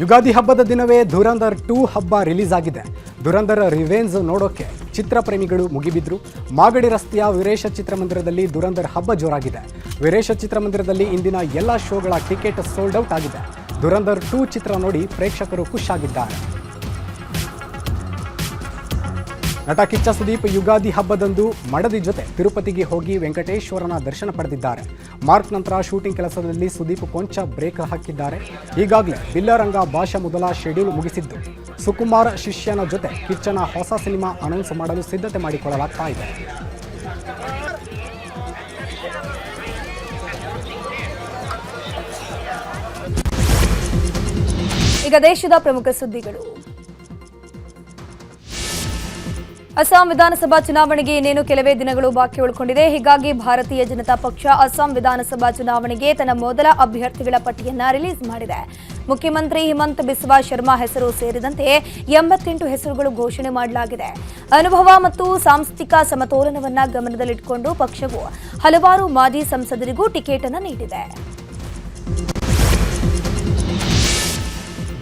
[SPEAKER 2] ಯುಗಾದಿ ಹಬ್ಬದ ದಿನವೇ ಧುರಂಧರ್ 2 ಹಬ್ಬ ರಿಲೀಸ್ ಆಗಿದೆ. ಧುರಂಧರ್ ರಿವೆಂಜ್ ನೋಡೋಕೆ ಚಿತ್ರಪ್ರೇಮಿಗಳು ಮುಗಿಬಿದ್ರು. ಮಾಗಡಿ ರಸ್ತೆಯ ವೀರೇಶ ಚಿತ್ರಮಂದಿರದಲ್ಲಿ ಧುರಂಧರ್ ಹಬ್ಬ ಜೋರಾಗಿದೆ. ವೀರೇಶ ಚಿತ್ರಮಂದಿರದಲ್ಲಿ ಇಂದಿನ ಎಲ್ಲ ಶೋಗಳ ಟಿಕೆಟ್ ಸೋಲ್ಡ್ ಔಟ್ ಆಗಿದೆ. ಧುರಂಧರ್ 2 ಚಿತ್ರ ನೋಡಿ ಪ್ರೇಕ್ಷಕರು ಖುಷಿಯಾಗಿದ್ದಾರೆ. ನಟ ಕಿಚ್ಚ ಸುದೀಪ್ ಯುಗಾದಿ ಹಬ್ಬದಂದು ಮಡದಿ ಜೊತೆ ತಿರುಪತಿಗೆ ಹೋಗಿ ವೆಂಕಟೇಶ್ವರನ ದರ್ಶನ ಪಡೆದಿದ್ದಾರೆ. ಮಾರ್ಕ್ ನಂತರ ಶೂಟಿಂಗ್ ಕೆಲಸದಲ್ಲಿ ಸುದೀಪ್ ಕೊಂಚ ಬ್ರೇಕ್ ಹಾಕಿದ್ದಾರೆ. ಈಗಾಗಲೇ ಬಿಲ್ಲರಂಗ ಭಾಷಾ ಮೊದಲ ಶೆಡ್ಯೂಲ್ ಮುಗಿಸಿದ್ದು ಸುಕುಮಾರ್ ಶಿಷ್ಯನ ಜೊತೆ ಕಿಚ್ಚನ ಹೊಸ ಸಿನಿಮಾ ಅನೌನ್ಸ್ ಮಾಡಲು ಸಿದ್ಧತೆ ಮಾಡಿಕೊಳ್ಳಲಾಗ್ತಾ ಇದೆ.
[SPEAKER 1] ಈಗ ದೇಶದ ಪ್ರಮುಖ ಸುದ್ದಿಗಳು. ಅಸ್ಸಾಂ ವಿಧಾನಸಭಾ ಚುನಾವಣೆಗೆ ಇನ್ನೇನು ಕೆಲವೇ ದಿನಗಳು ಬಾಕಿ ಉಳ್ಕೊಂಡಿದೆ. ಹೀಗಾಗಿ ಭಾರತೀಯ ಜನತಾ ಪಕ್ಷ ಅಸ್ಸಾಂ ವಿಧಾನಸಭಾ ಚುನಾವಣೆಗೆ ತನ್ನ ಮೊದಲ ಅಭ್ಯರ್ಥಿಗಳ ಪಟ್ಟಿಯನ್ನ ರಿಲೀಸ್ ಮಾಡಿದೆ. ಮುಖ್ಯಮಂತ್ರಿ ಹಿಮಂತ ಬಿಸ್ವಾ ಶರ್ಮಾ ಹೆಸರು ಸೇರಿದಂತೆ 88 ಹೆಸರುಗಳು ಘೋಷಣೆ ಮಾಡಲಾಗಿದೆ. ಅನುಭವ ಮತ್ತು ಸಾಂಸ್ಥಿಕ ಸಮತೋಲನವನ್ನ ಗಮನದಲ್ಲಿಟ್ಟುಕೊಂಡು ಪಕ್ಷವು ಹಲವಾರು ಮಾಜಿ ಸಂಸದರಿಗೂ ಟಿಕೆಟ್ ಅನ್ನು ನೀಡಿದೆ.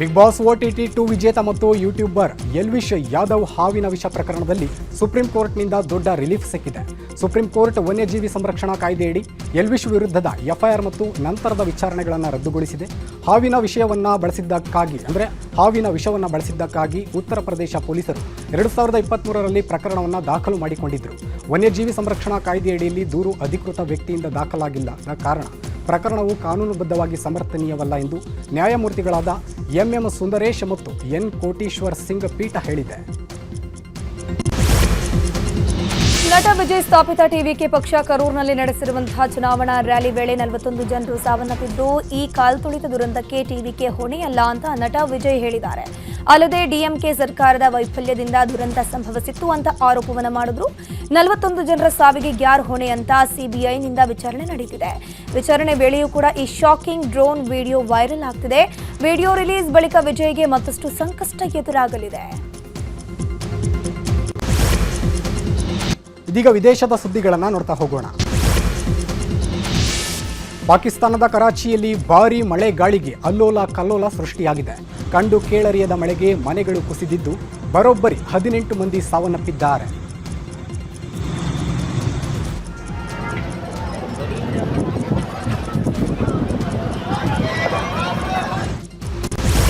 [SPEAKER 2] ಬಿಗ್ ಬಾಸ್ OTT 2 ವಿಜೇತ ಮತ್ತು ಯೂಟ್ಯೂಬರ್ ಎಲ್ವಿಶ್ ಯಾದವ್ ಹಾವಿನ ವಿಷ ಪ್ರಕರಣದಲ್ಲಿ ಸುಪ್ರೀಂ ಕೋರ್ಟ್ನಿಂದ ದೊಡ್ಡ ರಿಲೀಫ್ ಸಿಕ್ಕಿದೆ. ಸುಪ್ರೀಂ ಕೋರ್ಟ್ ವನ್ಯಜೀವಿ ಸಂರಕ್ಷಣಾ ಕಾಯ್ದೆಯಡಿ ಎಲ್ವಿಶ್ ವಿರುದ್ಧದ FIR ಮತ್ತು ನಂತರದ ವಿಚಾರಣೆಗಳನ್ನು ರದ್ದುಗೊಳಿಸಿದೆ. ಹಾವಿನ ವಿಷವನ್ನು ಬಳಸಿದ್ದಕ್ಕಾಗಿ ಉತ್ತರ ಪ್ರದೇಶ ಪೊಲೀಸರು 2023ರಲ್ಲಿ ಪ್ರಕರಣವನ್ನು ದಾಖಲು ಮಾಡಿಕೊಂಡಿದ್ದರು. ವನ್ಯಜೀವಿ ಸಂರಕ್ಷಣಾ ಕಾಯ್ದೆಯಡಿಯಲ್ಲಿ ದೂರು ಅಧಿಕೃತ ವ್ಯಕ್ತಿಯಿಂದ ದಾಖಲಾಗಿಲ್ಲ ಕಾರಣ ಪ್ರಕರಣವು ಕಾನೂನುಬದ್ಧವಾಗಿ ಸಮರ್ಥನೀಯವಲ್ಲ ಎಂದು ನ್ಯಾಯಮೂರ್ತಿಗಳಾದ MM ಸುಂದರೇಶ್ ಮತ್ತು N ಕೋಟೀಶ್ವರ್ ಸಿಂಗ್ ಪೀಠ ಹೇಳಿದೆ.
[SPEAKER 1] ನಟ ವಿಜಯ್ ಸ್ಥಾಪಿತ TVK ಪಕ್ಷ ಕರೂರಿನಲ್ಲಿ ನಡೆಸಿರುವಂತಹ ಚುನಾವಣಾ ರ್ಯಾಲಿ ವೇಳೆ 41 ಜನರು ಸಾವನ್ನಪ್ಪಿದ್ದು ಈ ಕಾಲ್ತುಳಿತ ದುರಂತಕ್ಕೆ TVK ಹೊಣೆಯಲ್ಲ ಅಂತ ನಟ ವಿಜಯ್ ಹೇಳಿದ್ದಾರೆ. ಅಲ್ಲದೆ DMK ಸರ್ಕಾರದ ವೈಫಲ್ಯದಿಂದ ದುರಂತ ಸಂಭವಿಸಿತ್ತು ಅಂತ ಆರೋಪವನ್ನು ಮಾಡಿದ್ರು. 41 ಜನರ ಸಾವಿಗೆ ಯಾರು ಹೊಣೆ ಅಂತ CBIನಿಂದ ವಿಚಾರಣೆ ನಡೆದಿದೆ. ವಿಚಾರಣೆ ವೇಳೆಯೂ ಕೂಡ ಈ ಶಾಕಿಂಗ್ ಡ್ರೋನ್ ವಿಡಿಯೋ ವೈರಲ್ ಆಗ್ತಿದೆ. ವಿಡಿಯೋ ರಿಲೀಸ್ ಬಳಿಕ ವಿಜಯ್ಗೆ ಮತ್ತಷ್ಟು ಸಂಕಷ್ಟ ಎದುರಾಗಲಿದೆ.
[SPEAKER 2] ಇದೀಗ ವಿದೇಶದ ಸುದ್ದಿಗಳನ್ನು ನೋಡ್ತಾ ಹೋಗೋಣ. ಪಾಕಿಸ್ತಾನದ ಕರಾಚಿಯಲ್ಲಿ ಭಾರೀ ಮಳೆ ಗಾಳಿಗೆ ಅಲ್ಲೋಲ ಕಲ್ಲೋಲ ಸೃಷ್ಟಿಯಾಗಿದೆ. ಕಂಡು ಕೇಳರಿಯದ ಮಳೆಗೆ ಮನೆಗಳು ಕುಸಿದಿದ್ದು ಬರೋಬ್ಬರಿ 18 ಮಂದಿ ಸಾವನ್ನಪ್ಪಿದ್ದಾರೆ.